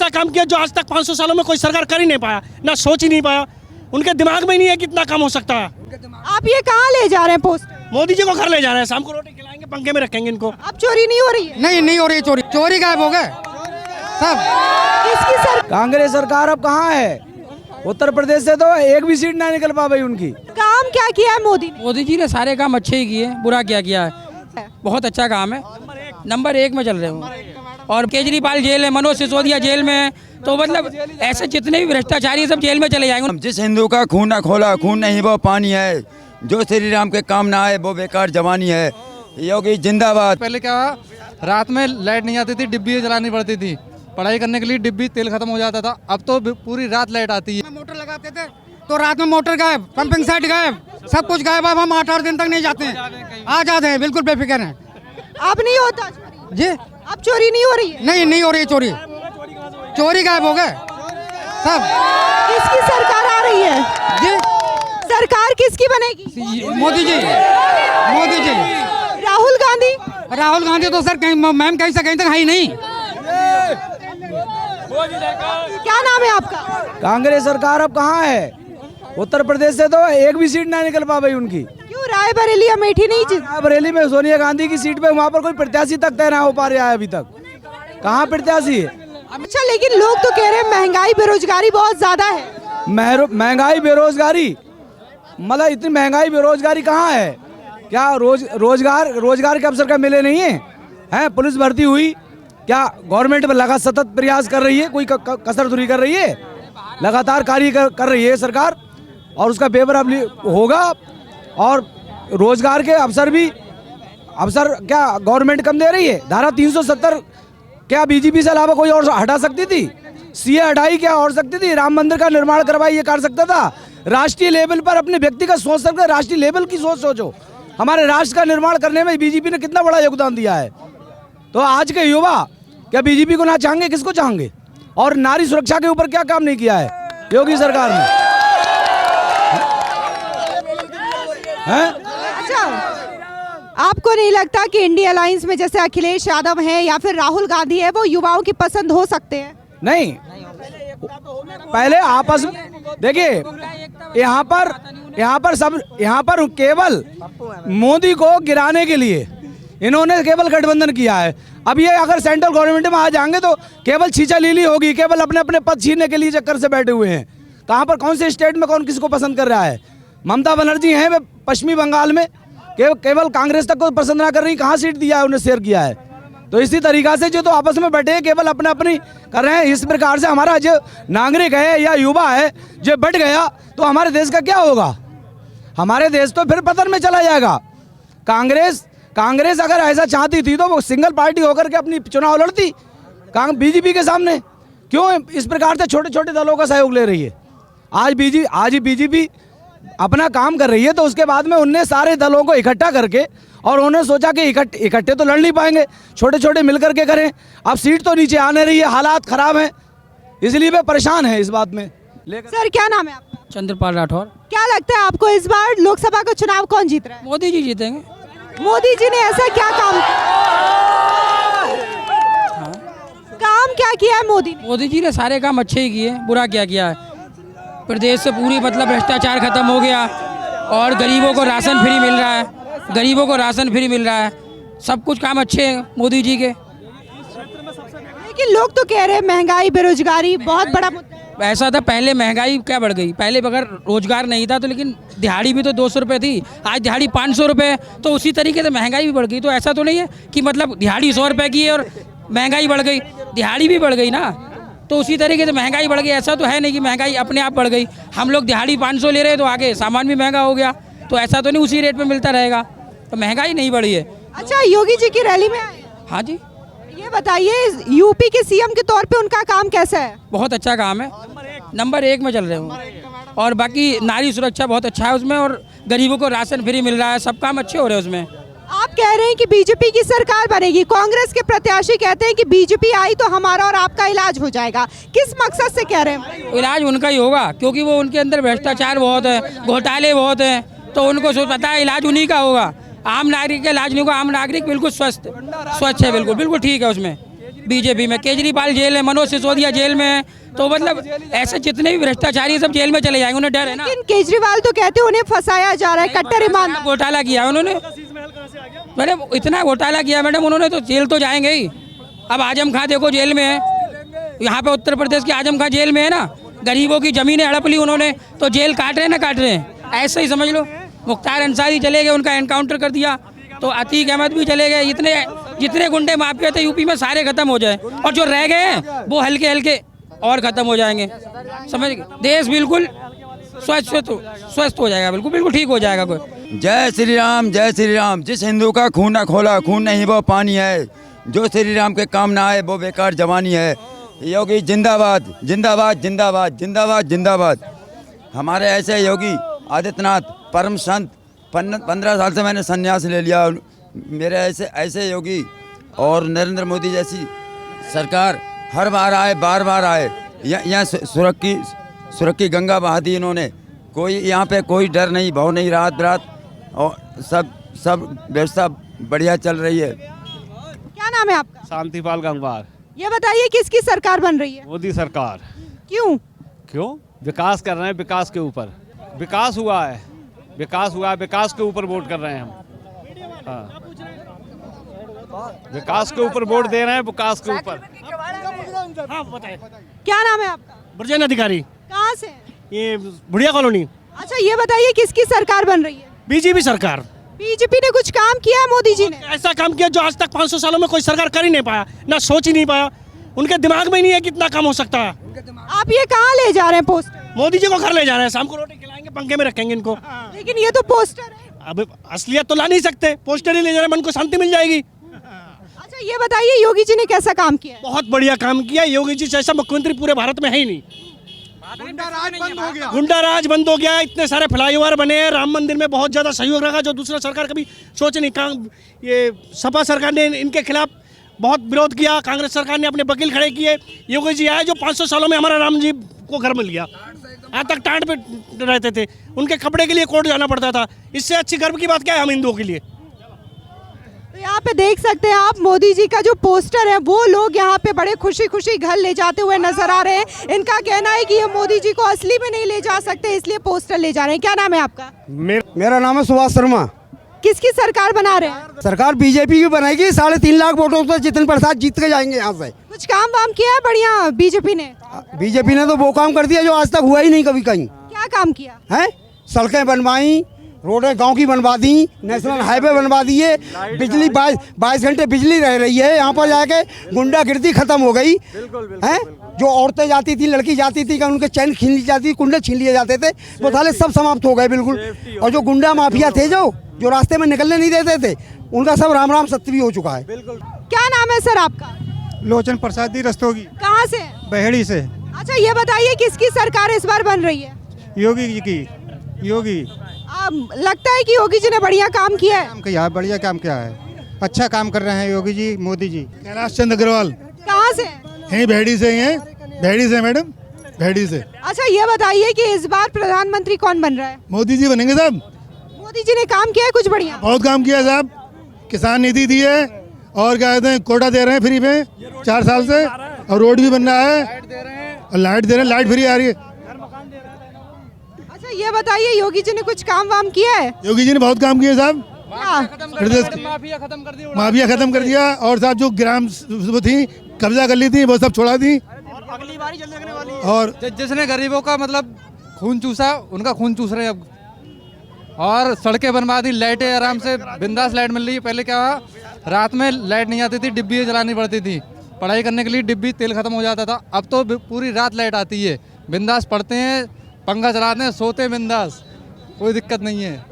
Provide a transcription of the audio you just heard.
ऐसा काम किया जो आज तक 500 सालों में कोई सरकार कर ही नहीं पाया, ना सोच ही नहीं पाया। उनके दिमाग में ही नहीं है कितना काम हो सकता है। आप ये कहाँ ले जा रहे हैं पोस्ट? मोदी जी को घर ले जा रहे हैं, शाम को रोटी खिलाएंगे, पंखे में रखेंगे इनको। अब चोरी नहीं हो रही है? नहीं हो रही चोरी, चोरी गायब हो गए सब। किसकी सर? कांग्रेस सरकार अब कहाँ है? उत्तर प्रदेश से तो एक भी सीट ना निकल पा भाई उनकी। काम क्या किया है मोदी ने? मोदी जी ने सारे काम अच्छे ही किए, बुरा क्या किया है? बहुत अच्छा काम है, नंबर 1 में चल रहे हो। और केजरीवाल जेल है, मनोज सिसोदिया जेल में है, तो मतलब ऐसे जितने भी भ्रष्टाचारी सब जेल में चले जाएंगे। जिस हिंदू का खून ना खोला, खून नहीं वो पानी है, जो श्री राम के काम ना आए वो बेकार जवानी है। योगी जिंदाबाद। पहले क्या रात में लाइट नहीं आती थी, डिब्बी जलानी पड़ती थी, पढ़ाई करने के लिए डिब्बी तेल खत्म हो जाता था। अब तो पूरी रात लाइट आती है। मोटर लगाते थे तो रात में मोटर गायब, पंपिंग सेट गायब, सब कुछ गायब। अब हम 8-8 दिन तक नहीं जाते हैं, आ जाते हैं, बिल्कुल बेफिक्र हैं। अब नहीं होता जी, अब चोरी नहीं हो रही है? नहीं हो रही चोरी, चोरी गायब हो गए सब। किसकी सरकार आ रही है? जी, सरकार किसकी बनेगी? मोदी जी। राहुल गांधी तो सर कहीं मैम कहीं से कहीं तक है ही नहीं। क्या नाम है आपका? कांग्रेस सरकार अब कहाँ है? उत्तर प्रदेश से तो एक भी सीट ना निकल पा भाई उनकी। क्यों रायबरेली अमेठी नहीं जीत? बरेली में सोनिया गांधी की सीट पे वहाँ पर कोई प्रत्याशी तक तय ना हो पा रहा है अभी तक। कहाँ प्रत्याशी है? अच्छा, लेकिन लोग तो कह रहे हैं महंगाई बेरोजगारी बहुत ज्यादा है। महंगाई बेरोजगारी, मतलब इतनी महंगाई बेरोजगारी कहाँ है? क्या रोजगार के अवसर का मिले नहीं है? हैं, पुलिस भर्ती हुई, क्या गवर्नमेंट में लगा सतत प्रयास कर रही है, कोई कसर दूरी कर रही है? लगातार कार्य कर रही है सरकार, और उसका पेपर अब होगा। और रोजगार के अवसर क्या गवर्नमेंट कम दे रही है? धारा 370 क्या बीजेपी से अलावा कोई और हटा सकती थी? सीए हटाई, क्या और सकती थी? राम मंदिर का निर्माण करवाई, ये कर सकता था। राष्ट्रीय लेवल पर अपने व्यक्तिगत सोच सकते, राष्ट्रीय लेवल की सोच सोचो। हमारे राष्ट्र का निर्माण करने में बीजेपी ने कितना बड़ा योगदान दिया है। तो आज के युवा क्या बीजेपी को ना चाहेंगे? किसको चाहेंगे? और नारी सुरक्षा के ऊपर क्या काम नहीं किया है योगी सरकार ने? अच्छा, आपको नहीं लगता कि इंडिया अलायंस में जैसे अखिलेश यादव है या फिर राहुल गांधी है, वो युवाओं की पसंद हो सकते हैं? नहीं, पहले आपस में देखिए, यहाँ पर केवल मोदी को गिराने के लिए इन्होंने केवल गठबंधन किया है। अब ये अगर सेंट्रल गवर्नमेंट में आ जाएंगे तो केवल छींचा लीली होगी, केवल अपने अपने पद छीनने के लिए चक्कर से बैठे हुए हैं। कहाँ पर, कौन से स्टेट में कौन किसको पसंद कर रहा है? ममता बनर्जी हैं वे पश्चिमी बंगाल में, केवल कांग्रेस तक को पसंद ना कर रही, कहाँ सीट दिया है उन्हें, शेयर किया है। तो इसी तरीका से जो तो आपस में बैठे केवल अपना अपनी कर रहे हैं। इस प्रकार से हमारा जो नागरिक है या युवा है जो बढ़ गया तो हमारे देश का क्या होगा? हमारे देश तो फिर पतन में चला जाएगा। कांग्रेस अगर ऐसा चाहती थी तो वो सिंगल पार्टी होकर के अपनी चुनाव लड़ती बीजेपी के सामने। क्यों इस प्रकार से छोटे छोटे दलों का सहयोग ले रही है? आज बीजेपी अपना काम कर रही है, तो उसके बाद में उनने सारे दलों को इकट्ठा करके और उन्होंने सोचा कि इकट्ठे तो लड़ नहीं पाएंगे, छोटे छोटे मिलकर के करें। अब सीट तो नीचे आने रही है, हालात खराब हैं, इसलिए वे परेशान हैं इस बात में। सर, क्या नाम है आपका? चंद्रपाल राठौर। क्या लगता है आपको इस बार लोकसभा का चुनाव कौन जीत रहा है? मोदी जी जीतेंगे। मोदी जी ने ऐसा क्या काम क्या किया है मोदी ने? मोदी जी ने सारे काम अच्छे ही किए, बुरा क्या किया है? प्रदेश से पूरी मतलब भ्रष्टाचार खत्म हो गया, और गरीबों को राशन फ्री मिल रहा है, सब कुछ काम अच्छे हैं मोदी जी के। लेकिन लोग तो कह रहे हैं महंगाई बेरोजगारी बहुत बड़ा मुद्दा है। ऐसा था, पहले महंगाई क्या बढ़ गई, पहले अगर रोजगार नहीं था तो, लेकिन दिहाड़ी भी तो 200 रुपये थी, आज दिहाड़ी 500 रुपये, तो उसी तरीके से महंगाई भी बढ़ गई। तो ऐसा तो नहीं है कि मतलब दिहाड़ी 100 रुपये की है और महंगाई बढ़ गई, दिहाड़ी भी बढ़ गई ना, तो उसी तरीके से महंगाई बढ़ गई। ऐसा तो है नहीं कि महंगाई अपने आप बढ़ गई। हम लोग दिहाड़ी 500 ले रहे हैं तो आगे सामान भी महंगा हो गया, तो ऐसा तो नहीं उसी रेट पे मिलता रहेगा, तो महंगाई नहीं बढ़ी है। अच्छा, योगी जी की रैली में आए? हाँ जी। ये बताइए, यूपी के सीएम के तौर पे उनका काम कैसा है? बहुत अच्छा काम है, नंबर 1 में चल रहे हो। और बाकी नारी सुरक्षा बहुत अच्छा है उसमें, और गरीबों को राशन फ्री मिल रहा है, सब काम अच्छे हो रहे हैं उसमें। आप कह रहे हैं कि बीजेपी की सरकार बनेगी, कांग्रेस के प्रत्याशी कहते हैं कि बीजेपी आई तो हमारा और आपका इलाज हो जाएगा। किस मकसद से कह रहे हैं? इलाज उनका ही होगा, क्योंकि वो उनके अंदर भ्रष्टाचार बहुत है, घोटाले बहुत हैं, तो उनको पता है इलाज उन्हीं का होगा। आम नागरिक का इलाज नहीं होगा। आम नागरिक बिल्कुल स्वच्छ है, बिल्कुल ठीक है उसमें। बीजेपी में, केजरीवाल जेल है, मनोज सिसोदिया जेल में है, तो मतलब ऐसे जितने भी भ्रष्टाचारी हैं, सब जेल में चले जाएंगे, उन्हें डर है ना। लेकिन केजरीवाल तो कहते हैं उन्हें फंसाया जा रहा है, कट्टर ईमानदार। घोटाला किया उन्होंने मैडम, इतना घोटाला किया मैडम उन्होंने, तो जेल तो जाएंगे ही। अब आजम खां देखो जेल में है, यहाँ पे उत्तर प्रदेश के आजम खां जेल में है ना, गरीबों की जमीनें हड़प ली उन्होंने, तो जेल काट रहे हैं ना काट रहे हैं, ऐसे ही समझ लो। मुख्तार अंसारी चले गए, उनका एनकाउंटर कर दिया, तो अतीक अहमद भी चले गए। इतने जितने गुंडे माफिया थे यूपी में सारे खत्म हो जाए, और जो रह गए हैं वो हल्के हल्के और खत्म हो जाएंगे, समझ गए। देश बिल्कुल स्वस्थ हो जाएगा, बिल्कुल बिल्कुल ठीक हो जाएगा। कोई जय श्री राम, जय श्री राम। जिस हिंदू का खून न खोला, खून नहीं वो पानी है। जो श्री राम के काम ना आए वो बेकार जवानी है। योगी जिंदाबाद, जिंदाबाद, जिंदाबाद, जिंदाबाद, जिंदाबाद। हमारे ऐसे योगी आदित्यनाथ परम संत, 15 साल से मैंने संन्यास ले लिया। मेरे ऐसे योगी और नरेंद्र मोदी जैसी सरकार हर बार आए, बार बार आए। यहाँ सुरख की गंगा बहा दी इन्होंने। कोई यहाँ पे कोई डर नहीं, भव नहीं, रात बरात, और सब व्यवस्था बढ़िया चल रही है। क्या नाम है आपका? शांतिपाल गंगवार। ये बताइए किसकी सरकार बन रही है? मोदी सरकार। क्यों? विकास कर रहे हैं, विकास के ऊपर विकास हुआ है, विकास के ऊपर वोट कर रहे हैं हम। हाँ, विकास के ऊपर वोट दे रहे हैं, विकास के ऊपर। हाँ बताए। क्या नाम है आपका? ब्रजेन अधिकारी। कहाँ से? ये बुढ़िया कॉलोनी। अच्छा ये बताइए किसकी सरकार बन रही है? बीजेपी सरकार। बीजेपी ने कुछ काम किया है मोदी जी ने? ऐसा काम किया जो आज तक 500 सालों में कोई सरकार कर ही नहीं पाया, ना सोच ही नहीं पाया। उनके दिमाग में ही नहीं है कितना काम हो सकता है। आप ये कहाँ ले जा रहे हैं पोस्टर? मोदी जी को घर ले जा रहे हैं, शाम को रोटी खिलाएंगे, पंखे में रखेंगे इनको। लेकिन ये तो पोस्टर है। अब असलियत तो ला नहीं सकते, पोस्टर ही ले जा रहे हैं, मन को शांति मिल जाएगी। अच्छा ये बताइए योगी जी ने कैसा काम किया है? बहुत बढ़िया काम किया। योगी जी जैसा मुख्यमंत्री पूरे भारत में है ही नहीं। गुंडा राज बंद हो गया, इतने सारे फ्लाईओवर बने हैं, राम मंदिर में बहुत ज्यादा सहयोग रखा जो दूसरा सरकार कभी सोच नहीं। ये सपा सरकार ने इनके खिलाफ बहुत विरोध किया, कांग्रेस सरकार ने अपने वकील खड़े किए। योगी जी आए जो 500 सालों में हमारा राम जी को घर मिल गया। आज तक टाट पे रहते थे, उनके कपड़े के लिए कोर्ट जाना पड़ता था। इससे अच्छी गर्व की बात क्या है हम हिंदुओं के लिए। तो यहाँ पे देख सकते हैं आप मोदी जी का जो पोस्टर है, वो लोग यहाँ पे बड़े खुशी खुशी घर ले जाते हुए नजर आ रहे हैं। इनका कहना है कि ये मोदी जी को असली में नहीं ले जा सकते, इसलिए पोस्टर ले जा रहे हैं। क्या नाम है आपका? मेरा नाम है सुभाष शर्मा। किसकी सरकार बना रहे हैं? सरकार बीजेपी की बनाएगी। 3.5 लाख वोटों से जितिन प्रसाद जीत के जाएंगे यहाँ से। कुछ काम वाम किया है बढ़िया बीजेपी ने? बीजेपी ने तो वो काम कर दिया जो आज तक हुआ ही नहीं कभी कहीं। क्या काम किया है? सड़कें बनवाई, रोडें गांव की बनवा दी, नेशनल हाईवे बनवा दिए, बिजली 22 घंटे बिजली रह रही है। यहाँ पर जाके गुंडागिर्दी खत्म हो गई है। जो औरतें जाती थी, लड़की जाती थी, उनके चैन छीन ली जाती थी, कुंडे छीन लिए जाते थे, वो साले सब समाप्त हो गए बिल्कुल। और जो गुंडा माफिया थे जो रास्ते में निकलने नहीं देते थे, उनका सब राम राम सत्य भी हो चुका है। क्या नाम है सर आपका? लोचन प्रसाद रस्तोगी। कहाँ से? बहेड़ी से। अच्छा ये बताइए किसकी सरकार इस बार बन रही है? योगी जी की। योगी लगता है कि योगी जी ने बढ़िया काम किया है। काम किया, बढ़िया काम किया है, अच्छा काम कर रहे हैं योगी जी, मोदी जी। कैलाश चंद्र अग्रवाल। कहाँ से? यहीं बहेड़ी से ही हैं, बहेड़ी से मैडम, बहेड़ी से। अच्छा ये बताइए कि इस बार प्रधानमंत्री कौन बन रहा है? मोदी जी बनेंगे साहब। मोदी जी ने काम किया है कुछ बढ़िया? बहुत काम किया साहब। किसान निधि दी है, और क्या कहते हैं, कोटा दे रहे हैं फ्री में 4 साल से, और रोड भी बन रहा है, और लाइट दे रहे हैं, लाइट फ्री आ रही है। अच्छा ये बताइए योगी जी ने कुछ काम वाम किया है? योगी जी ने बहुत काम किया साहब। माफिया खत्म कर दिया, और साहब जो ग्राम वो थी कब्जा कर ली थी, वो सब छोड़ा दी। अगली बारी जल्दी लगने वाली है। और जिसने गरीबों का मतलब खून चूसा, उनका खून चूस रहे अब। और सड़कें बनवा दी, लाइटें आराम से बिंदास लाइट मिल रही है। पहले क्या हुआ, रात में लाइट नहीं आती थी, डिब्बी जलानी पड़ती थी। पढ़ाई करने के लिए डिब्बी तेल खत्म हो जाता था। अब तो पूरी रात लाइट आती है, बिंदास पढ़ते हैं, पंखा चलाते हैं, सोते हैं बिंदास, कोई दिक्कत नहीं है।